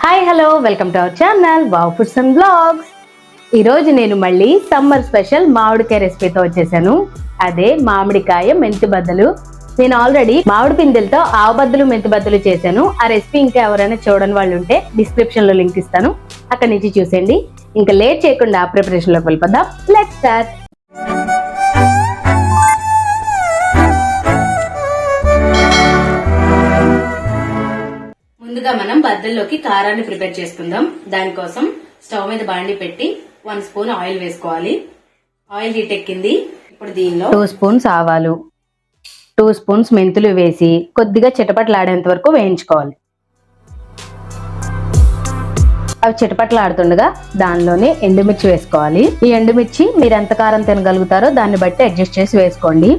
Hi hello welcome to our channel wow foods and blogs. ఈరోజు నేను మళ్ళీ summer special మామిడికాయ రెసిపీతో వచ్చేసాను. అదే మామిడికాయ మెంతి బద్దలు. నేను ఆల్రెడీ మామిడి పిందెలతో ఆవు బద్దలు మెంతి బద్దలు చేశాను. ఆ రెసిపీ ఇంకా ఎవరైనా చూడని వాళ్ళు ఉంటే డిస్క్రిప్షన్ లో లింక్ ఇస్తాను, అక్కడి నుంచి చూసేయండి. ఇంకా లేట్ చేయకుండా ప్రిపరేషన్ లోకి వెళ్ళిపోదాం. Let's start. ముందుగా మనం బద్దల్లోకి కారాన్ని ప్రిపేర్ చేసుకుందాం. దానికోసం స్టవ్ మీద బాండి పెట్టి 1 స్పూన్ ఆయిల్ వేసుకోవాలి. ఆయిల్ హీట్ ఎక్కింది. ఇప్పుడు దీనిలో 2 స్పూన్స్ ఆవాలు, 2 స్పూన్స్ మెంతులు వేసి కొద్దిగా చిటపటలాడేంత వరకు వేయించుకోవాలి. అవి చిటపటలాడుతుండగా దానిలోనే ఎండుమిర్చి వేసుకోవాలి. ఈ ఎండుమిర్చి మీరు ఎంత కారం తినగలుగుతారో దాన్ని బట్టి అడ్జస్ట్ చేసి వేసుకోండి.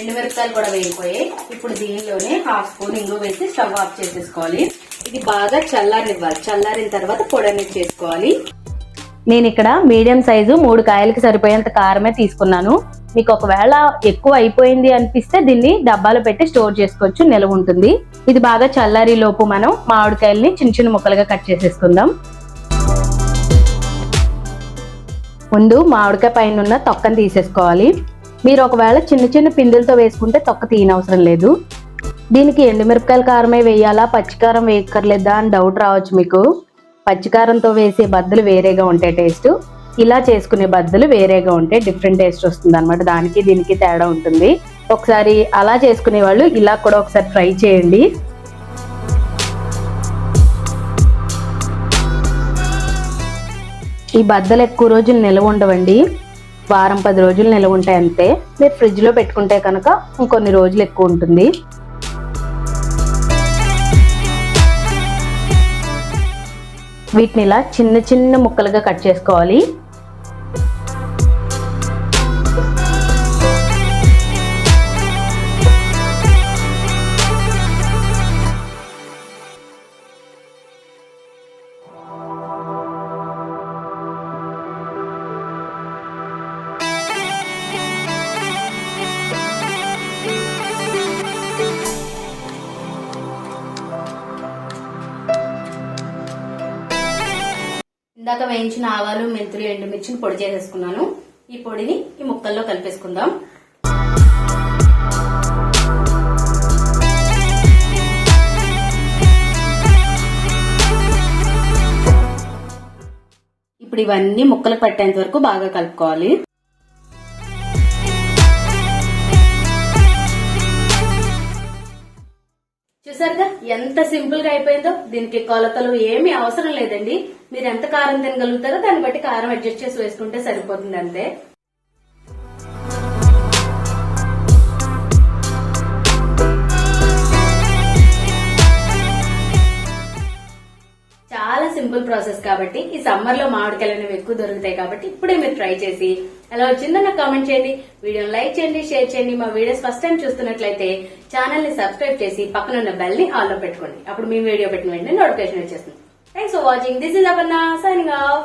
ఎండుమిరపకాయలు కూడా వేగిపోయాయి. ఇప్పుడు దీనిలోనే 1/2 స్పూన్ ఇంగు వేసి స్టవ్ ఆఫ్ చేసేసుకోవాలి. ఇది బాగా చల్లారనివ్వాలి. చల్లారిన తర్వాత పొడి చేసుకోవాలి. నేను ఇక్కడ మీడియం సైజు 3 కాయలకి సరిపోయేంత కారమే తీసుకున్నాను. మీకు ఒకవేళ ఎక్కువ అయిపోయింది అనిపిస్తే దీన్ని డబ్బాలో పెట్టి స్టోర్ చేసుకోవచ్చు, నిల్వ ఉంటుంది. ఇది బాగా చల్లారి లోపు మనం మామిడికాయల్ని చిన్న చిన్న ముక్కలుగా కట్ చేసేసుకుందాం. ముందు మామిడికాయ పైన ఉన్న తొక్కను తీసేసుకోవాలి. మీరు ఒకవేళ చిన్న చిన్న పిందెలతో వేసుకుంటే తొక్క తీయనవసరం లేదు. దీనికి ఎండుమిరపకాయల కారమే వేయాలా, పచ్చికారం వేయక్కర్లేదా అని డౌట్ రావచ్చు మీకు. పచ్చికారంతో వేసే బద్దలు వేరేగా ఉంటాయి టేస్ట్, ఇలా చేసుకునే బద్దలు వేరేగా ఉంటే డిఫరెంట్ టేస్ట్ వస్తుంది అనమాట. దానికి దీనికి తేడా ఉంటుంది. ఒకసారి అలా చేసుకునే వాళ్ళు ఇలా కూడా ఒకసారి ట్రై చేయండి. ఈ బద్దలు ఎక్కువ రోజులు నిల్వ ఉండవండి, వారం 10 రోజులు నిల్వ ఉంటాయి అంతే. మీరు ఫ్రిడ్జ్ లో పెట్టుకుంటే కనుక ఇంకొన్ని రోజులు ఎక్కువ ఉంటుంది. వీటిని ఇలా చిన్న చిన్న ముక్కలుగా కట్ చేసుకోవాలి. ఇందాక వేయించిన ఆవాలు, మెంతులు, ఎండుమిర్చిని పొడి చేసేసుకున్నాను. ఈ పొడిని ఈ ముక్కల్లో కలిపేసుకుందాం. ఇప్పుడు ఇవన్నీ ముక్కలు పట్టేంత వరకు బాగా కలుపుకోవాలి. చూసారుగా ఎంత సింపుల్ గా అయిపోయిందో. దీనికి కొలతలు ఏమీ అవసరం లేదండి. మీరు ఎంత కారం తినగలుగుతారో దాన్ని బట్టి కారం అడ్జస్ట్ చేసి వేసుకుంటే సరిపోతుంది అంతే. చాలా సింపుల్ ప్రాసెస్ కాబట్టి ఈ సమ్మర్ లో మామిడికాయలు అనేవి ఎక్కువ దొరుకుతాయి కాబట్టి ఇప్పుడే మీరు ట్రై చేసి ఎలా వచ్చిందో నాకు కామెంట్ చేయండి. వీడియోని లైక్ చేయండి, షేర్ చేయండి. మా వీడియోస్ ఫస్ట్ టైం చూస్తున్నట్లయితే ఛానల్ ని సబ్స్క్రైబ్ చేసి పక్కన ఉన్న బెల్ ని ఆల్ లో పెట్టుకోండి. అప్పుడు మీ వీడియో పెట్టిన వెంటనే నోటిఫికేషన్ వచ్చేస్తుంది. Thanks for watching. This is Aparna signing off.